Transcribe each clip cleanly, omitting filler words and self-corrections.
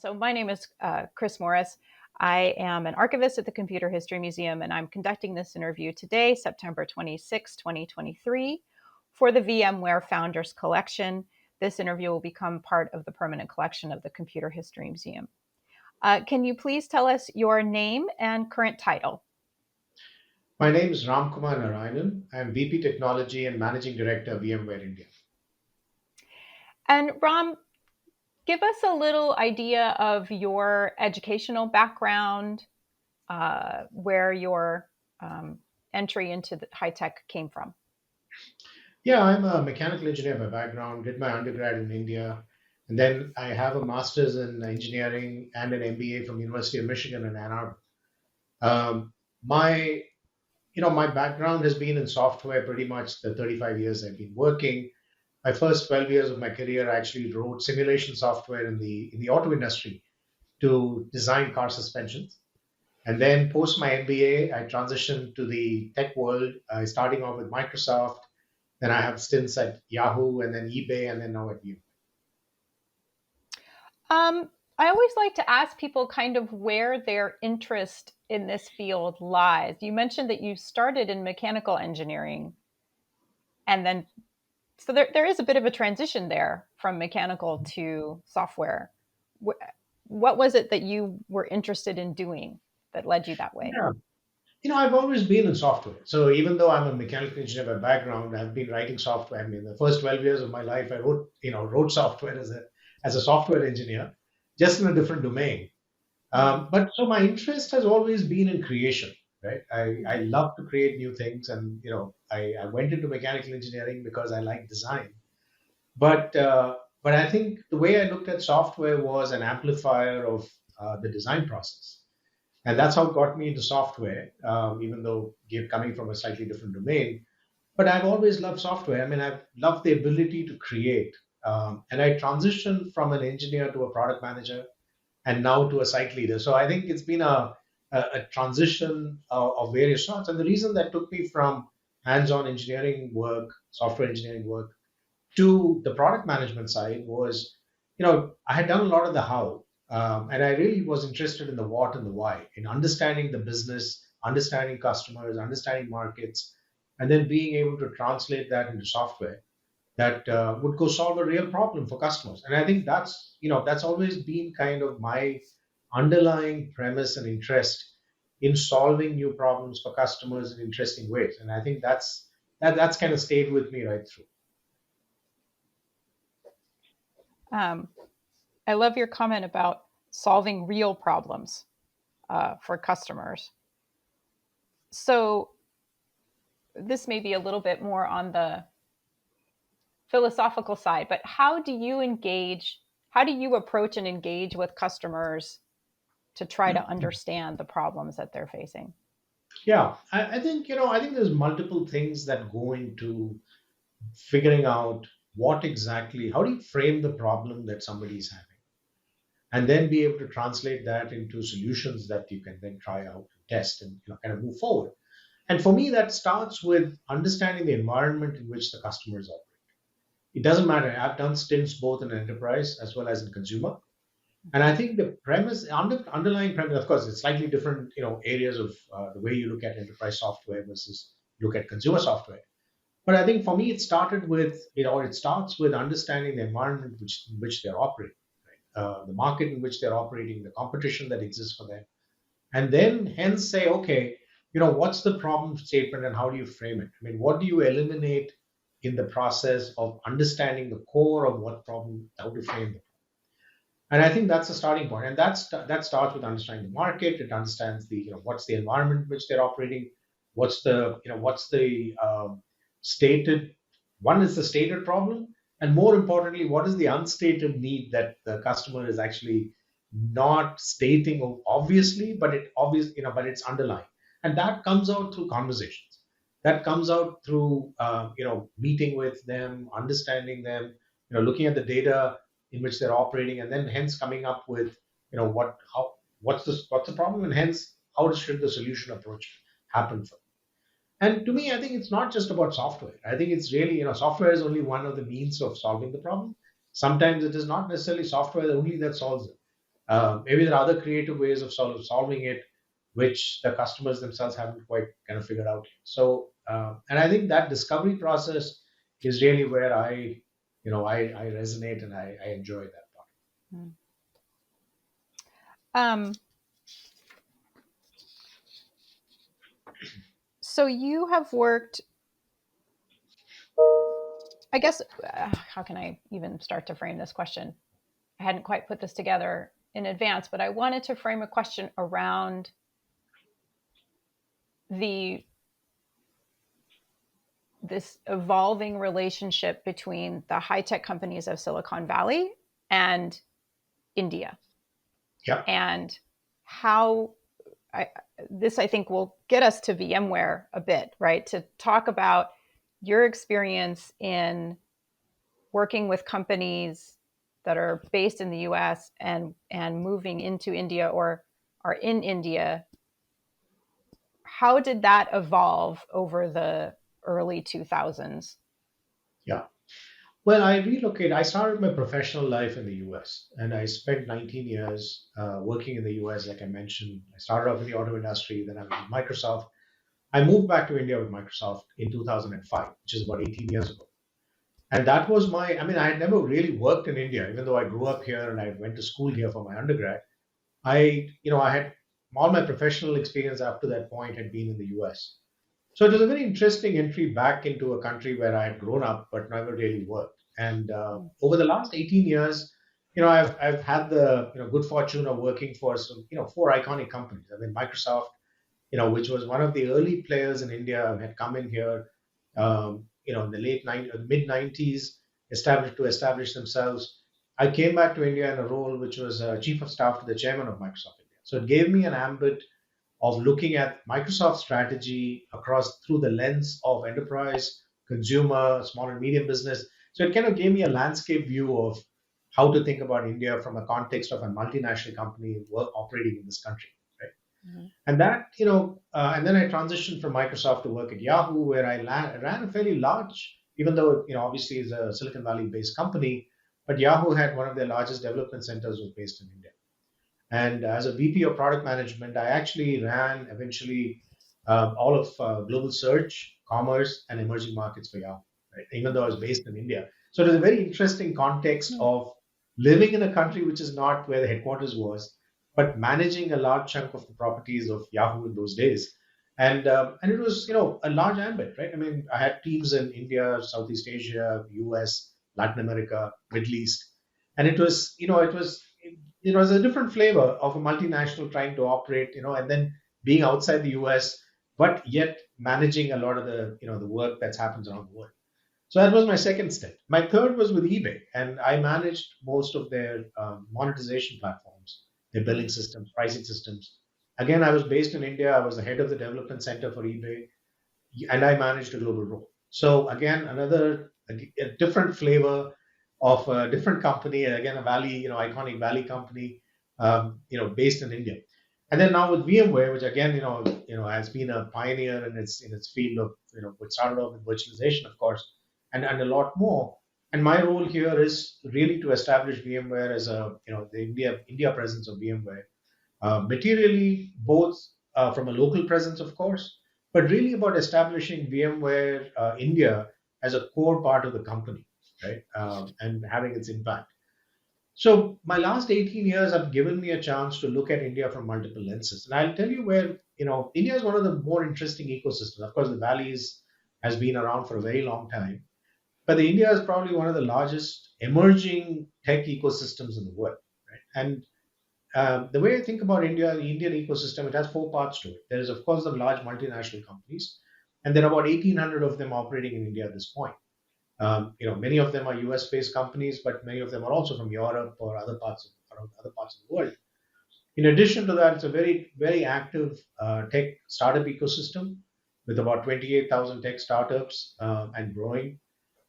So my name is Chris Morris. I am an archivist at the Computer History Museum, and I'm conducting this interview today, September 26, 2023, for the VMware Founders Collection. This interview will become part of the permanent collection of the Computer History Museum. Can you please tell us your name and current title? My name is Ramkumar Narayanan. I'm VP Technology and Managing Director, VMware India. And Ram, give us a little idea of your educational background, where your entry into the high tech came from. Yeah, I'm a mechanical engineer by background, did my undergrad in India, and then I have a master's in engineering and an MBA from University of Michigan in Ann Arbor. Um, my, my background has been in software pretty much the 35 years I've been working. My first 12 years of my career, I actually wrote simulation software in the auto industry to design car suspensions. And then post my MBA, I transitioned to the tech world, starting off with Microsoft. Then I have stints at Yahoo and then eBay and then now at VMware. I always like to ask people kind of where their interest in this field lies. You mentioned that you started in mechanical engineering, and then so there is a bit of a transition there from mechanical to software. What was it that you were interested in doing that led you that way? Yeah. I've always been in software. So even though I'm a mechanical engineer by background, I've been writing software. I mean, the first 12 years of my life, I wrote software as a software engineer, just in a different domain. But so my interest has always been in creation, right? I love to create new things, and I went into mechanical engineering because I like design. But I think the way I looked at software was an amplifier of the design process, and that's how it got me into software. Even though coming from a slightly different domain, but I've always loved software. I mean, I've loved the ability to create, and I transitioned from an engineer to a product manager and now to a site leader. So I think it's been a transition of various sorts. And the reason that took me from hands-on engineering work, software engineering work, to the product management side was, I had done a lot of the how, and I really was interested in the what and the why, in understanding the business, understanding customers, understanding markets, and then being able to translate that into software that would go solve a real problem for customers. And I think that's always been kind of my underlying premise and interest in solving new problems for customers in interesting ways. And I think that's kind of stayed with me right through. Um, I love your comment about solving real problems for customers. So this may be a little bit more on the philosophical side, but how do you engage? How do you approach and engage with customers to try to understand the problems that they're facing? Yeah, I think there's multiple things that go into figuring out how do you frame the problem that somebody's having, and then be able to translate that into solutions that you can then try out and test and kind of move forward. And for me, that starts with understanding the environment in which the customers operate. It doesn't matter. I've done stints both in enterprise as well as in consumer. And I think the underlying premise, of course, it's slightly different, areas of the way you look at enterprise software versus look at consumer software. But I think for me, it starts with understanding the environment in which they're operating, right? The market in which they're operating, the competition that exists for them, and then hence say, okay, what's the problem statement and how do you frame it? I mean, what do you eliminate in the process of understanding the core of what problem, how to frame it? And I think that's a starting point, and that starts with understanding the market. It understands the what's the environment in which they're operating, what's the stated one is the stated problem, and more importantly, what is the unstated need that the customer is actually not stating obviously, but but it's underlying, and that comes out through conversations. That comes out through meeting with them, understanding them, looking at the data in which they're operating, and then hence coming up with what's the problem, and hence should the solution approach happen for them. And to me, I think it's not just about software. I think it's really, software is only one of the means of solving the problem. Sometimes it is not necessarily software only that solves it. Maybe there are other creative ways of solving it, which the customers themselves haven't quite kind of figured out. So, and I think that discovery process is really where I resonate and I enjoy that part. Mm. Um, so you have worked, I guess, how can I even start to frame this question? I hadn't quite put this together in advance, but I wanted to frame a question around the this evolving relationship between the high-tech companies of Silicon Valley and India, Yeah. and how I, this I think will get us to VMware a bit, right? To talk about your experience in working with companies that are based in the US and moving into India or are in India. How did that evolve over the early 2000s? Yeah. Well, I relocated. I started my professional life in the US and I spent 19 years working in the US, like I mentioned. I started off in the auto industry, then I was with Microsoft. I moved back to India with Microsoft in 2005, which is about 18 years ago. And that was I mean, I had never really worked in India, even though I grew up here and I went to school here for my undergrad. I had all my professional experience after that point had been in the US. So it was a very interesting entry back into a country where I had grown up but never really worked. And over the last 18 years, I've had the good fortune of working for some four iconic companies. I mean, Microsoft, which was one of the early players in India, had come in here, in the mid 90s, establish themselves. I came back to India in a role which was chief of staff to the chairman of Microsoft India. So it gave me an ambit of looking at Microsoft's strategy across through the lens of enterprise, consumer, small and medium business. So it kind of gave me a landscape view of how to think about India from a context of a multinational company operating in this country, right? Mm-hmm. And and then I transitioned from Microsoft to work at Yahoo, where I ran a fairly large, even though obviously it's a Silicon Valley-based company, but Yahoo had one of their largest development centers was based in India. And as a VP of product management, I actually ran eventually all of global search, commerce, and emerging markets for Yahoo, right? Even though I was based in India. So it was a very interesting context of living in a country which is not where the headquarters was, but managing a large chunk of the properties of Yahoo in those days. And it was a large ambit, right? I mean, I had teams in India, Southeast Asia, US, Latin America, Middle East, and it was a different flavor of a multinational trying to operate, and then being outside the US, but yet managing a lot of the work that's happens around the world. So that was my second step. My third was with eBay, and I managed most of their monetization platforms, their billing systems, pricing systems. Again, I was based in India. I was the head of the development center for eBay, and I managed a global role. So again, a different flavor of a different company, and again a Valley, iconic Valley company, based in India. And then now with VMware, which again, has been a pioneer in its field of, what started off with virtualization, of course, and a lot more. And my role here is really to establish VMware as the India presence of VMware, materially both from a local presence, of course, but really about establishing VMware India as a core part of the company, right? And having its impact. So my last 18 years have given me a chance to look at India from multiple lenses. And I'll tell you where, India is one of the more interesting ecosystems. Of course, the Valleys has been around for a very long time, but the India is probably one of the largest emerging tech ecosystems in the world, right? And the way I think about India, the Indian ecosystem, it has four parts to it. There is, of course, the large multinational companies, and there are about 1,800 of them operating in India at this point. Many of them are US-based companies, but many of them are also from Europe or other parts of the world. In addition to that, it's a very, very active tech startup ecosystem with about 28,000 tech startups and growing.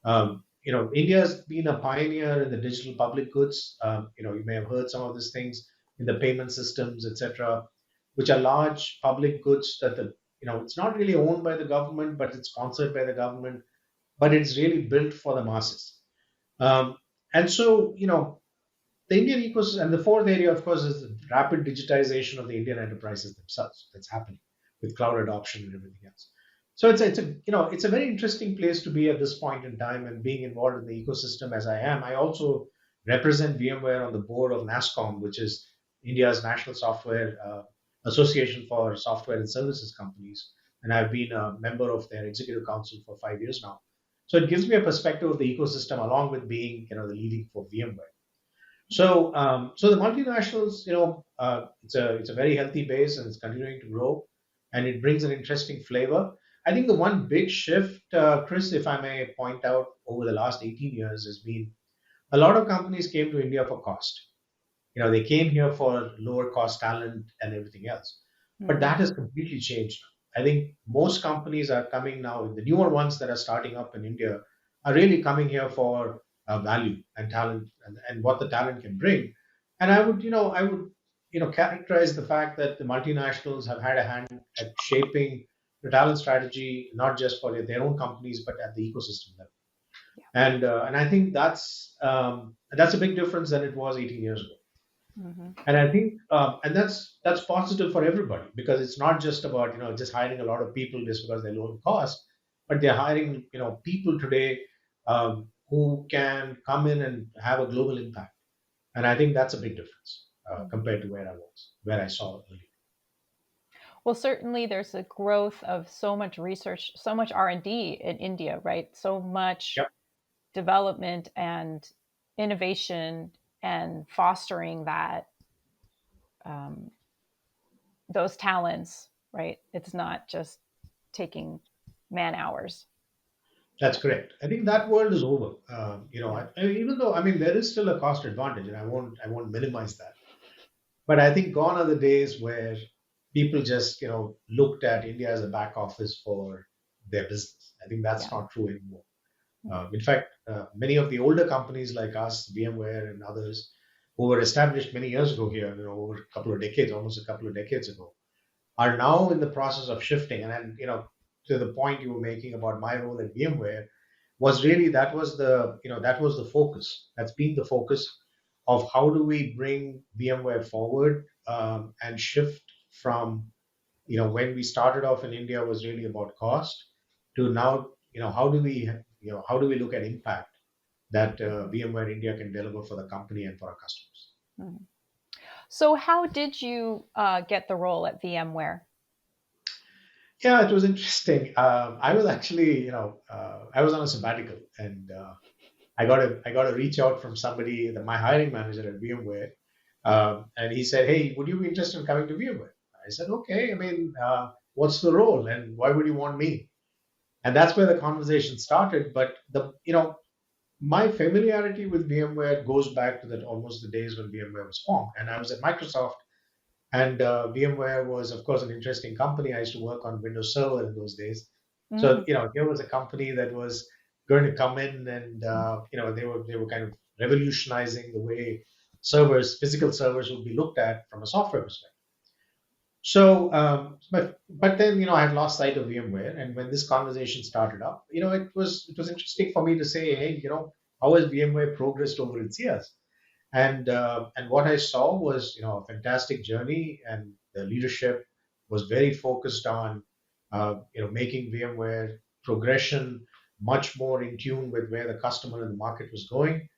India has been a pioneer in the digital public goods. You may have heard some of these things in the payment systems, etc., which are large public goods that it's not really owned by the government, but it's sponsored by the government, but it's really built for the masses. And so, the Indian ecosystem, and the fourth area, of course, is the rapid digitization of the Indian enterprises themselves that's happening with cloud adoption and everything else. So it's a very interesting place to be at this point in time, and being involved in the ecosystem as I am. I also represent VMware on the board of NASSCOM, which is India's National Software Association for Software and Services Companies, and I've been a member of their executive council for 5 years now. So it gives me a perspective of the ecosystem, along with being the leading for VMware. So the multinationals, it's a very healthy base, and it's continuing to grow, and it brings an interesting flavor. I think the one big shift, Chris, if I may point out, over the last 18 years has been a lot of companies came to India for cost. They came here for lower cost talent and everything else. But Mm-hmm. that has completely changed. I think most companies are coming now, the newer ones that are starting up in India are really coming here for value and talent, and what the talent can bring. And I would characterize the fact that the multinationals have had a hand at shaping the talent strategy, not just for their own companies, but at the ecosystem level. And I think that's a big difference than it was 18 years ago. Mm-hmm. And I think, and that's positive for everybody, because it's not just about just hiring a lot of people just because they're low in cost, but they're hiring people today who can come in and have a global impact. And I think that's a big difference compared to where I saw earlier. Well, certainly there's a growth of so much research, so much R&D in India, right? So much Yep, development and innovation and fostering that um, those talents, right? It's not just taking man hours. that's correct. I think that world is over. Yeah. Even though, I mean, there is still a cost advantage, and I won't minimize that. But I think gone are the days where people just looked at India as a back office for their business. I think that's Yeah. not true anymore. Mm. In fact, many of the older companies like us, VMware and others, who were established many years ago here, over a couple of decades, almost a couple of decades ago, are now in the process of shifting. And to the point you were making about my role at VMware, was really that was the focus. That's been the focus of how do we bring VMware forward, and shift from when we started off in India was really about cost, to now how do we look at impact that VMware India can deliver for the company and for our customers. Mhm. So, how did you get the role at VMware? Yeah, it was interesting. I was actually, I was on a sabbatical, and I got a reach out from somebody, my hiring manager at VMware, and he said, "Hey, would you be interested in coming to VMware?" I said, "Okay. I mean, what's the role, and why would you want me?" And that's where the conversation started. But my familiarity with VMware goes back to that almost the days when VMware was formed, and I was at Microsoft. And VMware was, of course, an interesting company. I used to work on Windows Server in those days. So Mm. here was a company that was going to come in, and they were kind of revolutionizing the way physical servers, would be looked at from a software perspective. So, but then I had lost sight of VMware, and when this conversation started up, it was interesting for me to say, hey, how has VMware progressed over its years? And what I saw was a fantastic journey, and the leadership was very focused on making VMware progression much more in tune with where the customer and the market was going.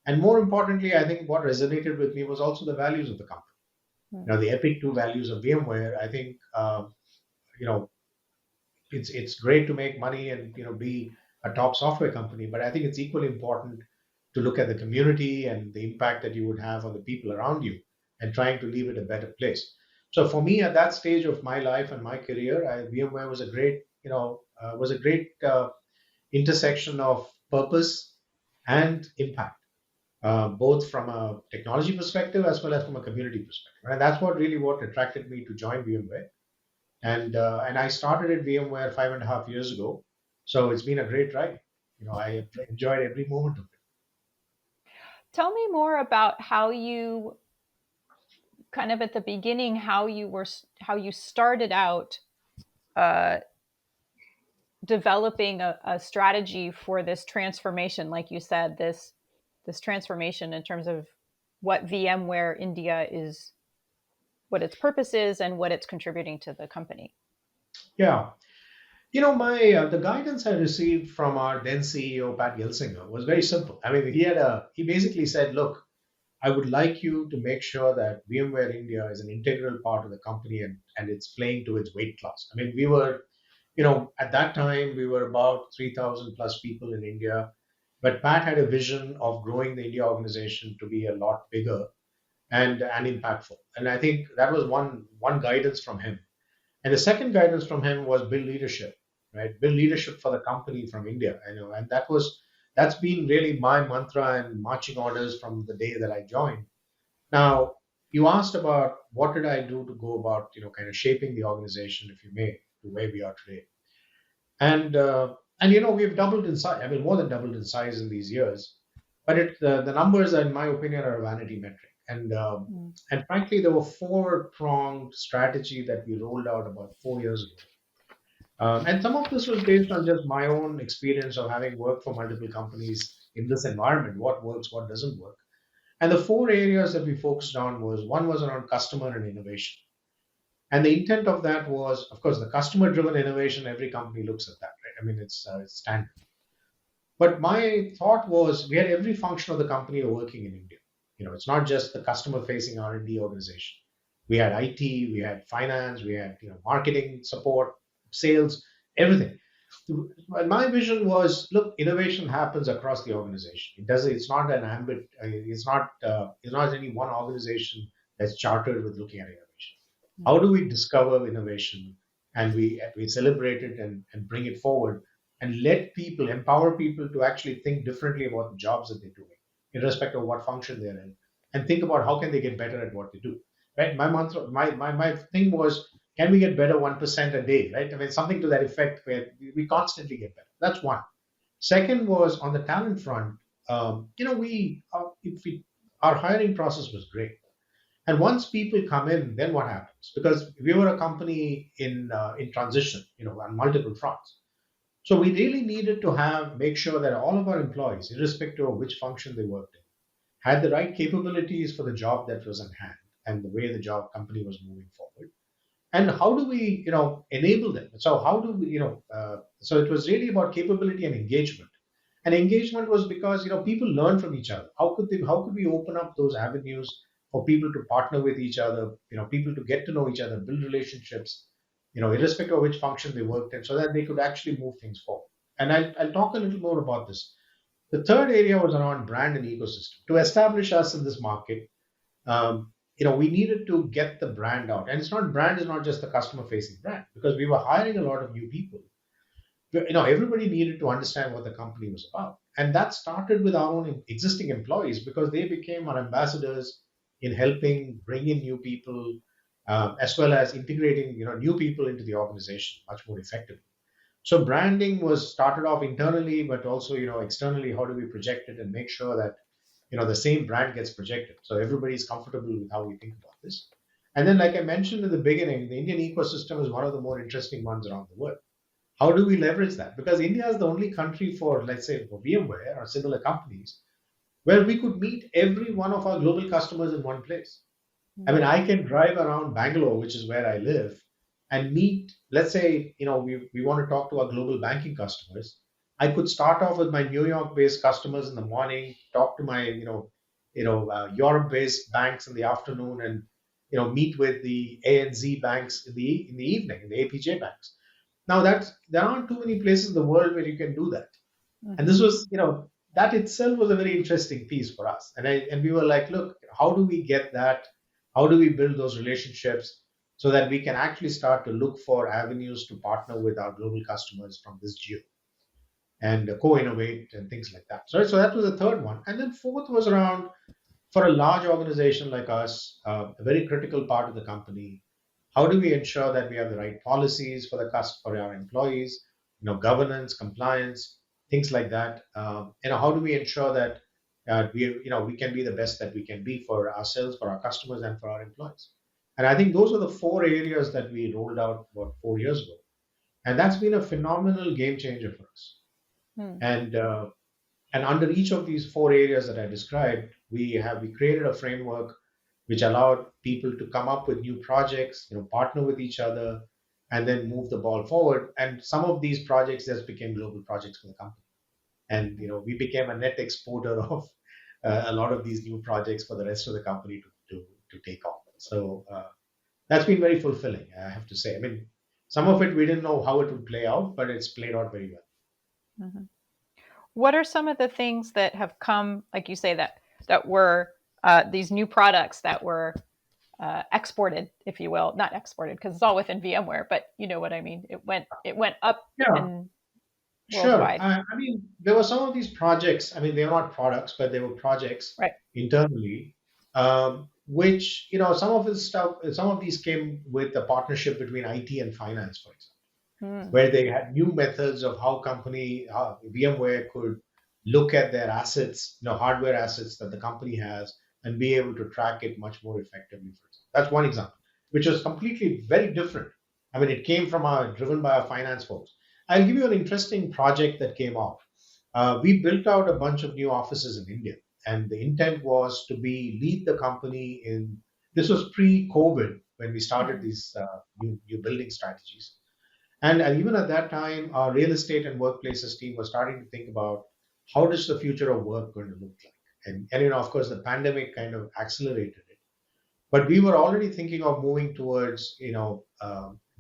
And more importantly, I think what resonated with me was also the values of the company. Mm. The Epic 2 values of VMware. I think you know it's great to make money and be a top software company, but I think it's equally important to look at the community and the impact that you would have on the people around you, and trying to leave it a better place. So for me, at that stage of my life and my career, VMware was a great intersection of purpose and impact, both from a technology perspective as well as from a community perspective. And that's what attracted me to join VMware. And I started at VMware 5.5 years ago, so it's been a great ride. I enjoyed every moment of it. Tell me more about how you kind of at the beginning how you started out uh, developing a strategy for this transformation, like you said, this transformation in terms of what VMware India is, what its purpose is, and what it's contributing to the company. Yeah. My the guidance I received from our then CEO Pat Gelsinger was very simple. I mean, he basically said, "Look, I would like you to make sure that VMware India is an integral part of the company and it's playing to its weight class." I mean, we were, at that time we were about 3,000 plus people in India, but Pat had a vision of growing the India organization to be a lot bigger and impactful, and I think that was one guidance from him. And the second guidance from him was build leadership, right? Build leadership for the company from India. And that's been really my mantra and marching orders from the day that I joined. Now, you asked about what did I do to go about, kind of shaping the organization, if you may, to where we are today. And we've doubled in size. I mean, more than doubled in size in these years. But the numbers, in my opinion, are a vanity metric. Mm. And frankly, there were four pronged strategy that we rolled out about 4 years ago. And some of this was based on just my own experience of having worked for multiple companies in this environment, what works, what doesn't work. And the four areas that we focused on was one was around customer and innovation. And the intent of that was, of course, the customer driven innovation, every company looks at that, right? I mean, it's standard. But my thought was we had every function of the company working in India. It's not just the customer facing R&D organization. We had IT, we had finance, we had marketing, support, sales, everything. And my vision was, look, innovation happens across the organization. It's not an ambit. It's not any one organization that's chartered with looking at innovation. How do we discover innovation and we celebrate it and bring it forward and let people empower people to actually think differently about the jobs that they're doing, irrespective of what function they're in, and think about how can they get better at what they do. Right? My mantra, my thing was, can we get better 1% a day? Right? I mean, something to that effect where we constantly get better. That's one. Second was on the talent front. If we our hiring process was great. And once people come in, then what happens? Because we were a company in transition, on multiple fronts. So we really needed to make sure that all of our employees, irrespective of which function they worked in, had the right capabilities for the job that was in hand and the way the job company was moving forward. And how do we, enable them? So how do we, so it was really about capability and engagement. And engagement was because people learn from each other. How could we open up those avenues for people to partner with each other? People to get to know each other, build relationships. Irrespective of which function they worked in, so that they could actually move things forward. And I'll talk a little more about this. The third area was around brand and ecosystem. To establish us in this market, we needed to get the brand out. And brand is not just the customer facing brand because we were hiring a lot of new people. Everybody needed to understand what the company was about. And that started with our own existing employees because they became our ambassadors in helping bring in new people, as well as integrating new people into the organization much more effectively. So branding was started off internally, but also externally. How do we project it and make sure that the same brand gets projected so everybody's comfortable with how we think about this. And then, like I mentioned in the beginning, the Indian ecosystem is one of the more interesting ones around the world. How do we leverage that? Because India is the only country for, let's say, for VMware or similar companies where we could meet every one of our global customers in one place. I mean, I can drive around Bangalore, which is where I live, and meet, let's say, we want to talk to our global banking customers. I could start off with my New York-based customers in the morning, talk to my, Europe-based banks in the afternoon, and meet with the ANZ banks in the evening, the APJ banks. Now there aren't too many places in the world where you can do that. And this was, that itself was a very interesting piece for us. And we were like, look, how do we get that? How do we build those relationships so that we can actually start to look for avenues to partner with our global customers from this geo and co-innovate and things like that. So that was the third one. And then fourth was around for a large organization like us, a very critical part of the company. How do we ensure that we have the right policies for our employees, governance, compliance, things like that. How do we ensure that we can be the best that we can be for ourselves, for our customers, and for our employees. And I think those are the four areas that we rolled out about 4 years ago, and that's been a phenomenal game changer for us. Mm. And under each of these four areas that I described, we created a framework which allowed people to come up with new projects, partner with each other, and then move the ball forward. And some of these projects just became global projects for the company. And we became a net exporter of a lot of these new projects for the rest of the company to take off. So that's been very fulfilling, I have to say. I mean, some of it we didn't know how it would play out, but it's played out very well. Mhm. What are some of the things that have come, like you say, that were these new products that were exported, if you will, not exported because it's all within VMware, but you know what I mean. It went up Yeah, and sure. worldwide, I mean, there were some of these projects. I mean, they were not products, but they were projects right? internally, which some of this stuff, some of these came with a partnership between IT and finance, for example, Mm, where they had new methods of how VMware could look at their assets, hardware assets that the company has, and be able to track it much more effectively. For example, that's one example, which was completely very different. I mean, it came from driven by our finance folks. I'll give you an interesting project that came out. We built out a bunch of new offices in India, and the intent was to be lead the company in. This was pre-COVID when we started mhm, these new building strategies, and even at that time, our real estate and workplaces team was starting to think about how does the future of work going to look like. And of course, the pandemic kind of accelerated it. But we were already thinking of moving towards,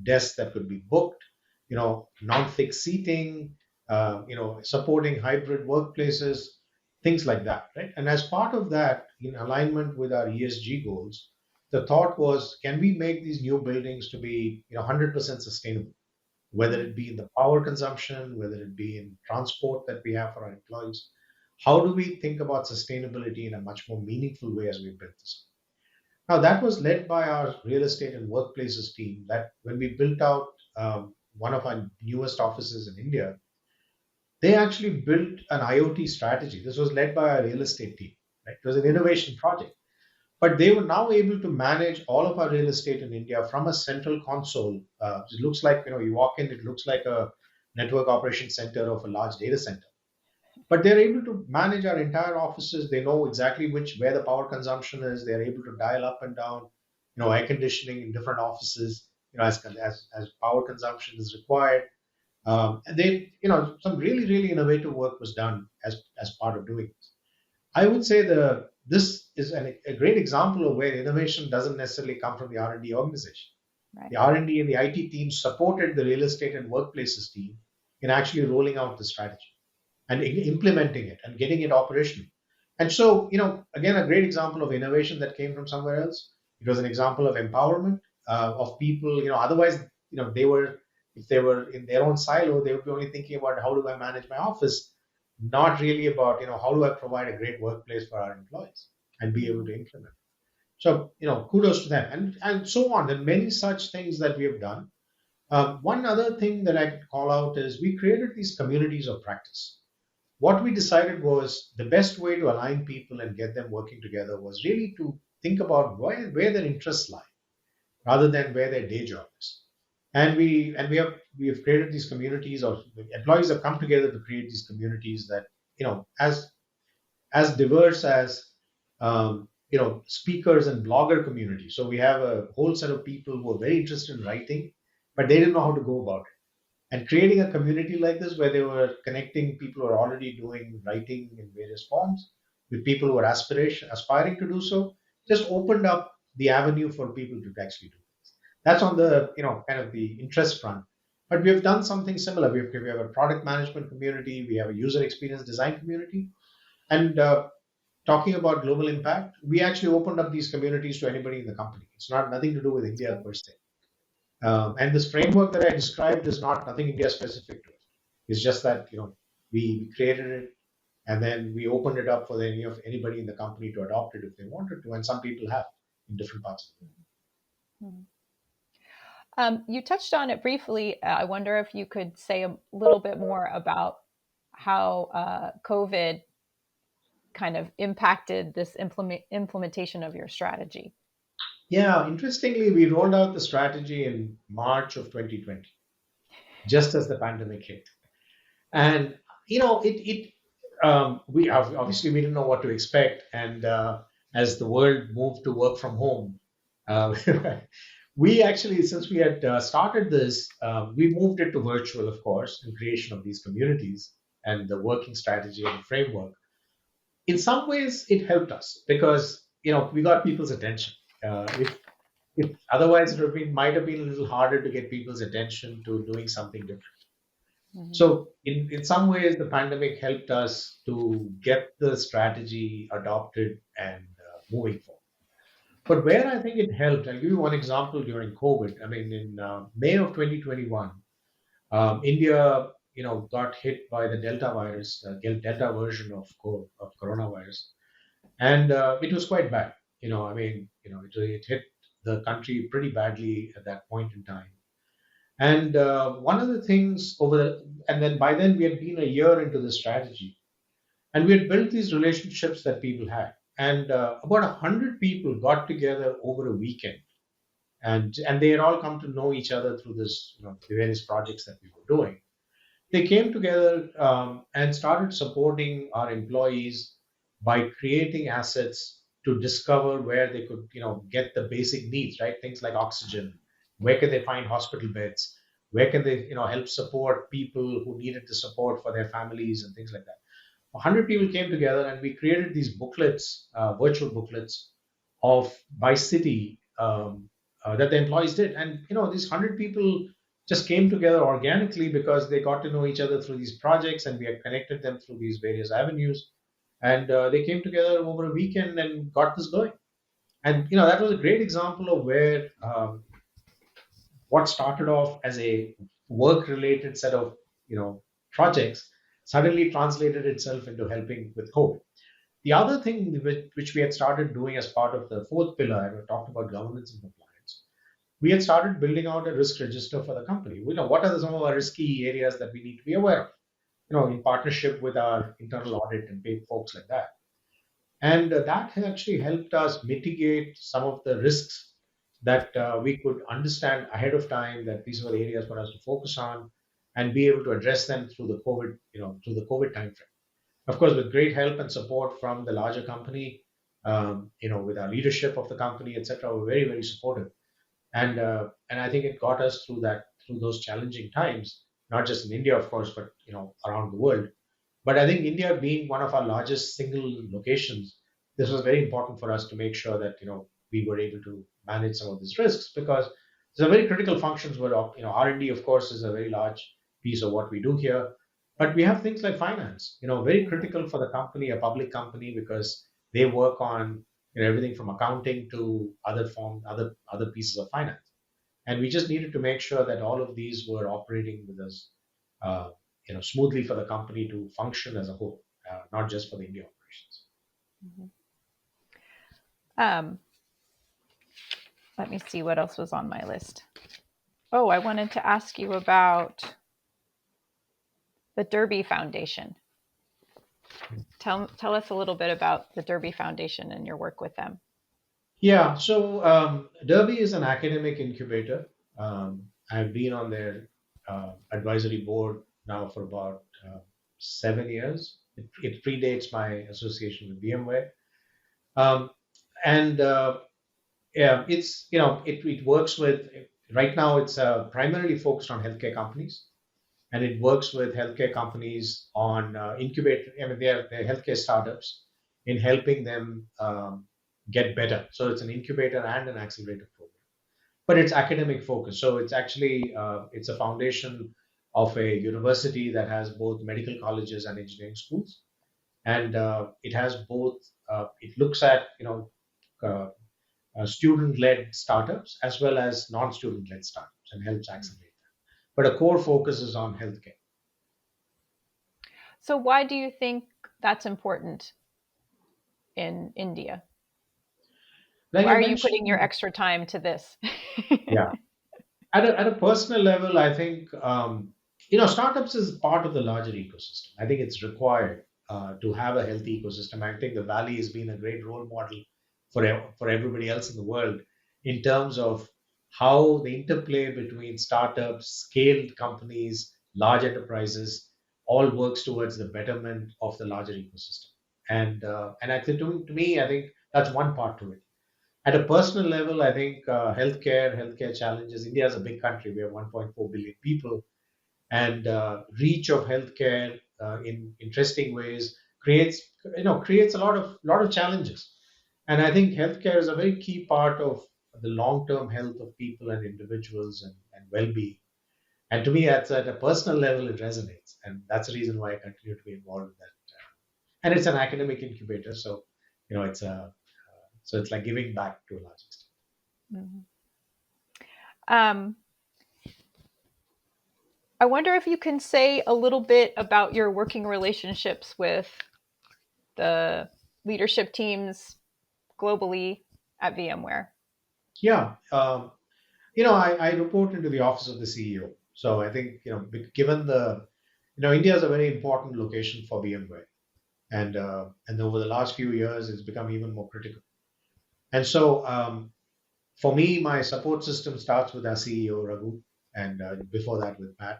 desks that could be booked, non-fixed seating, supporting hybrid workplaces, things like that, right? And as part of that, in alignment with our ESG goals, the thought was, can we make these new buildings to be, 100% sustainable? Whether mm, it be in the power consumption, whether it be in transport that we have for our employees. How do we think about sustainability in a much more meaningful way as we build this? Now, that was led by our real estate and workplaces team. That when we built out one of our newest offices in India, they actually built an IoT strategy. This was led by our real estate team. Right? It was an mm, innovation project, but they were now able to manage all of our real estate in India from a central console. It looks like, you walk in, it looks like a network operation center of a large data center. But they're able to manage our entire offices. They know exactly where the power consumption is. They're able to dial up and down, air conditioning in different offices, as power consumption is required. And some really, really innovative work was done as part of doing this. I would say this is a great example of where innovation doesn't necessarily come from the R&D organization. right. The R&D and the IT teams supported the real estate and workplaces team in actually rolling out the strategy and implementing it and getting it operational. And so, again, a great example of innovation that came from somewhere else. It was an example of empowerment of people. Otherwise, they were if they were in their own silo, they would be only thinking about how do I manage my office, not really about how do I provide a great workplace for our employees and be able Mhm, to implement. So, kudos to them, and so on. There are many such things that we have done. One other thing that I could call out is we created these communities of practice. What we decided was the best way to align people and get them working together was really to think about where their interests lie rather than where their day job is. And we have created these communities, or employees have come together to create these communities that, as diverse as speakers and blogger community. So we have a whole set of people who are very interested in writing, but they didn't know how to go about it. And creating a community like this where they were connecting people who are already doing writing in various forms with people who are aspiring to do so, just opened up the avenue for people to actually do this. That's on the kind of the interest front. But we have done something similar. We have a product management community, we have a user experience design community, and talking about global impact, we actually opened up these communities to anybody in the company. It's not nothing to do with that's India good. per se. And this framework that I described is not nothing India specific to it. It's just that we created it and then we opened it up for anybody in the company to adopt it if they wanted to, and some people have in different parts of the world. Mhm. You touched on it briefly. I wonder if you could say a little bit more about how COVID kind of impacted this implementation of your strategy. Yeah, interestingly, we rolled out the strategy in March of 2020, just as the pandemic hit. And it we didn't know what to expect, and as the world moved to work from home, uh, we actually, since we had started this, we moved it to virtual, of course, in creation of these communities and the working strategy and framework. In some ways, it helped us because we got people's attention. If otherwise it would have been, might have been a little harder to get people's attention to doing something different. Mhm. So in some ways, the pandemic helped us to get the strategy adopted and moving forward. But where I think it helped, I'll give you one example during COVID. I mean, in May of 2021, India, got hit by the Delta virus, Delta version of coronavirus, and it was quite bad. I mean, it hit the country pretty badly at that point in time. And one of the things and then by then we had been a year into the strategy, and we had built these relationships that people had. And about 100 people got together over a weekend, and they had all come to know each other through this, the various projects that we were doing. They came together and started supporting our employees by creating assets to discover where they could, get the basic needs, right? Things like oxygen. Where can they find hospital beds? Where can they, help support people who needed the support for their families and things like that? 100 people came together and we created these booklets, virtual booklets of by city, that the employees did. And these 100 people just came together organically because they got to know each other through these projects, and we had connected them through these various avenues. And they came together over a weekend and got this going. And that was a great example of where what started off as a work related set of projects suddenly translated itself into helping with COVID. The other thing which we had started doing as part of the fourth pillar, I talked about governance and compliance. We had started building out a risk register for the company. We know what are some of our risky areas that we need to be aware of, in partnership with our internal audit and paid folks like that. And that has actually helped us mitigate some of the risks that we could understand ahead of time, that these were areas for us to focus on and be able to address them through the COVID, through the COVID timeframe. Of course, with great help and support from the larger company, with our leadership of the company, etc., we're very, very supportive. And I think it got us through those challenging times, not just in India, of course, but around the world. But I think India being one of our largest single locations, this was very important for us to make sure that we were able to manage some of these risks, because there are very critical functions where R&D, of course, is a very large piece of what we do here. But we have things like finance, very Mhm. critical for the company, a public company, because they work on everything from accounting to other pieces of finance. And we just needed to make sure that all of these were operating with us, uh, smoothly for the company to function as a whole, not just for the India operations. Mhm. Um, Let me see what else was on my list. Oh, I wanted to ask you about the Derby Foundation. Tell us a little bit about the Derby Foundation and your work with them. Yeah, so Derby is an academic incubator. I've been on their advisory board now for about 7 years. It predates my association with VMware. Um, and Yeah, it's it works with, right now it's primarily focused on healthcare companies, and it works with healthcare companies on incubate. I mean, they're healthcare startups in helping them get better. So it's an incubator and an accelerator program, but it's academic focus. So it's actually it's a foundation of a university that has both medical colleges and engineering schools, and it has both. It looks at uh, student-led startups as well as non-student-led startups and helps accelerate that. But a core focus is on healthcare. So, why do you think that's important in India? Like Why I are you putting your mentioned, extra time to this? yeah, at a personal level, I think startups is part of the larger ecosystem. I think it's required to have a healthy ecosystem. I think the Valley has been a great role model for everybody else in the world in terms of how the interplay between startups, scaled companies, large enterprises, all works towards the betterment of the larger ecosystem. And I think to me, I think that's one part to it. At a personal level, I think healthcare challenges. India is a big country. We have 1.4 billion people, and reach of healthcare in interesting ways creates a lot of challenges. And I think healthcare is a very key part of the long-term health of people and individuals and well-being. And to me, that's at a personal level, it resonates, and that's the reason why I continue to be involved in that. And it's an academic incubator, so it's a so it's like giving back to a large extent. Mhm. Um, I wonder if you can say a little bit about your working relationships with the leadership teams globally at VMware. Yeah, I report into the office of the CEO. So I think given the India is a very important location for VMware, and over the last few years, it's become even more critical. And so for me, my support system starts with our CEO Raghu, and before that with Pat,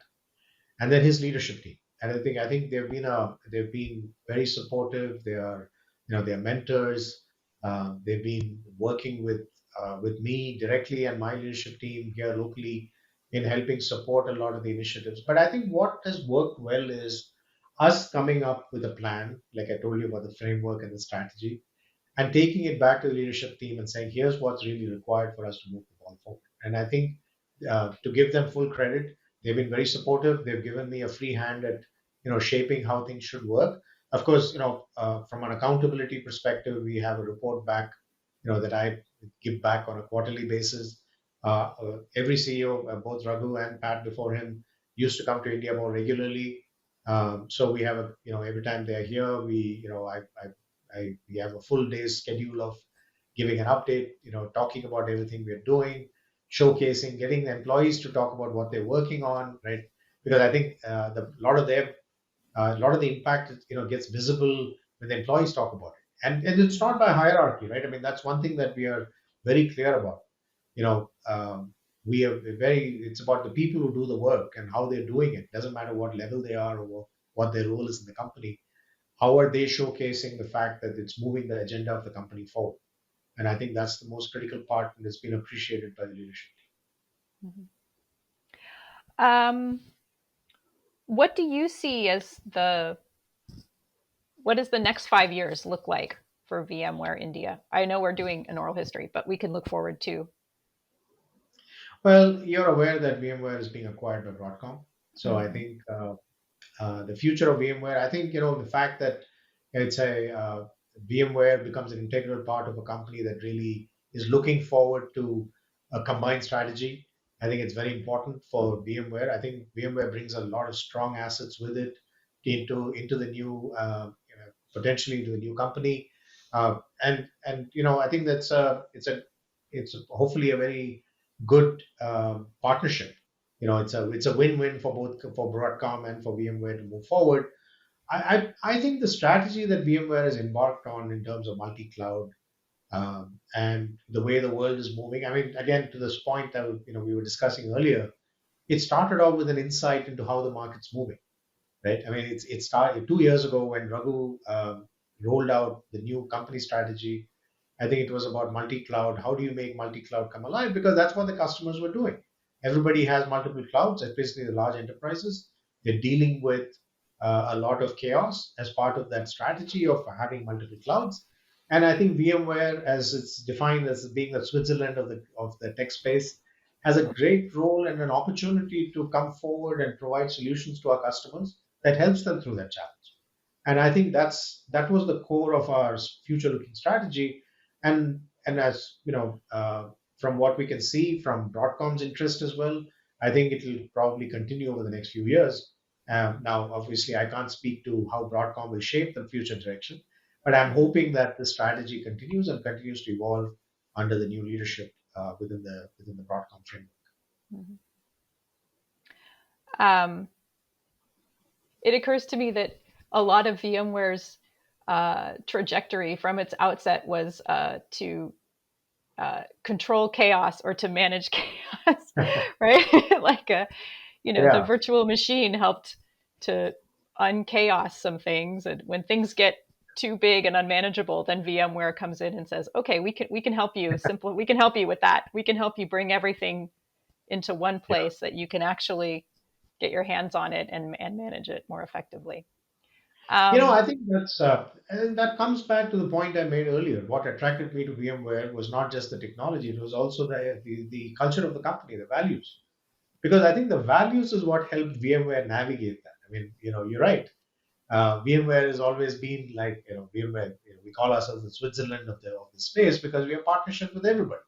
and then his leadership team. And I think they've been very supportive. They're mentors. They've been working with me directly and my leadership team here locally in helping support a lot of the initiatives. But I think what has worked well is us coming up with a plan, like I told you about the framework and the strategy, and taking it back to the leadership team and saying, here's what's really required for us to move the ball forward. And I think to give them full credit, they've been very supportive. They've given me a free hand at shaping how things should work. Of course, from an accountability perspective, we have a report back, that I give back on a quarterly basis. Every CEO, both Raghu and Pat before him, used to come to India more regularly. So we have every time they're here, we have a full day's schedule of giving an update, talking about everything we're doing, showcasing, getting the employees to talk about what they're working on, right? Because I think a lot of the impact, gets visible when the employees talk about it, and it's not by hierarchy, right? I mean, that's one thing that we are very clear about. You know, we are very. It's about the people who do the work and how they're doing it. Doesn't matter what level they are or what their role is in the company. How are they showcasing the fact that it's moving the agenda of the company forward? And I think that's the most critical part, and it's been appreciated by the leadership. Mhm. Um, what do you see as what does the next 5 years look like for VMware India? I know we're doing an oral history, but we can look forward too. Well, you're aware that VMware is being acquired by Broadcom. So I Mhm. think the future of VMware, I think, the fact that it's a VMware becomes an integral part of a company that really is looking forward to a combined strategy. I think it's very important for VMware. I think VMware brings a lot of strong assets with it into the new potentially into the new company, and I think that's it's hopefully a very good partnership. It's a win-win for both for Broadcom and for VMware to move forward. I think the strategy that VMware has embarked on in terms of multi-cloud, and the way the world is moving. I mean, again, to this point that we were discussing earlier, it started off with an insight into how the market's moving, right? I mean, it started 2 years ago when Raghu rolled out the new company strategy. I think it was about multi-cloud. How do you make multi-cloud come alive? Because that's what the customers were doing. Everybody has multiple clouds, especially the large enterprises. They're dealing with a lot of chaos as part of that strategy of having multiple clouds. And I think VMware, as it's defined as being the Switzerland of the tech space, has a great role and an opportunity to come forward and provide solutions to our customers that helps them through that challenge. And I think that was the core of our future looking strategy. And as from what we can see from Broadcom's interest as well, I think it will probably continue over the next few years. Now, obviously, I can't speak to how Broadcom will shape the future direction, but I'm Mhm. hoping that the strategy continues and continues to evolve under the new leadership within the Broadcom framework. Mhm. Um, it occurs to me that a lot of VMware's trajectory from its outset was to control chaos or to manage chaos, right? Like the Yeah. virtual machine helped to unchaos some things. And when things get too big and unmanageable, then VMware comes in and says, "Okay, we can help you. Simple, we can help you with that. We can help you bring everything into one Yeah. place that you can actually get your hands on it and manage it more effectively." Um, I think and that comes back to the point I made earlier. What attracted me to VMware was not just the technology; it was also the culture of the company, the values. Because I think the values is what helped VMware navigate that. I mean, you're right. VMware has always been like, VMware. We call ourselves the Switzerland of the space because we have partnership with everybody,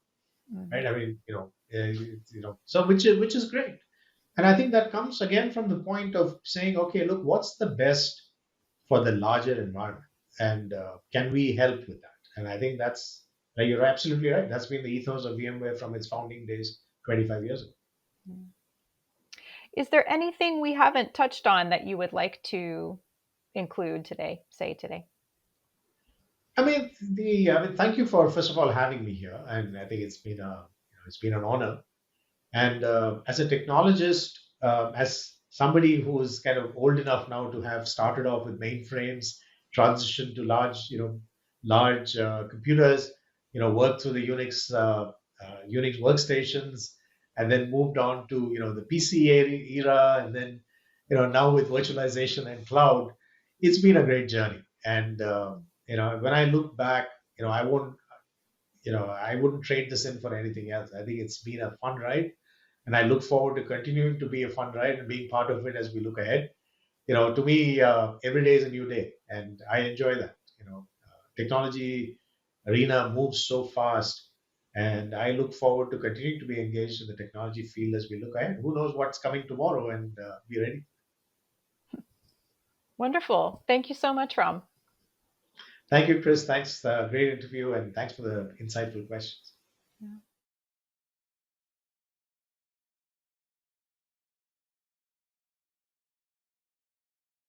right? mhm, I mean, so which is great. And I think that comes again from the point of saying, okay, look, what's the best for the larger environment, and can we help with that? And I think you're absolutely right. That's been the ethos of VMware from its founding days 25 years ago. mhm. Is there anything we haven't touched on that you would like to include today, say today? Thank you for first of all having me here, and I think it's been an honor. And as a technologist, as somebody who is kind of old enough now to have started off with mainframes, transitioned to large computers, worked through the Unix workstations, and then moved on to the PC era, and then now with virtualization and cloud, it's been a great journey. And when I look back, I wouldn't trade this in for anything else. I think it's been a fun ride, and I look forward to continuing to be a fun ride and being part of it as we look ahead. To me, every day is a new day, and I enjoy that. Technology arena moves so fast, and I look forward to continuing to be engaged in the technology field as we look ahead. Who knows what's coming tomorrow, and be ready. Wonderful. Thank you so much, Ram. Thank you, Chris. Thanks, great interview, and thanks for the insightful questions. Yeah.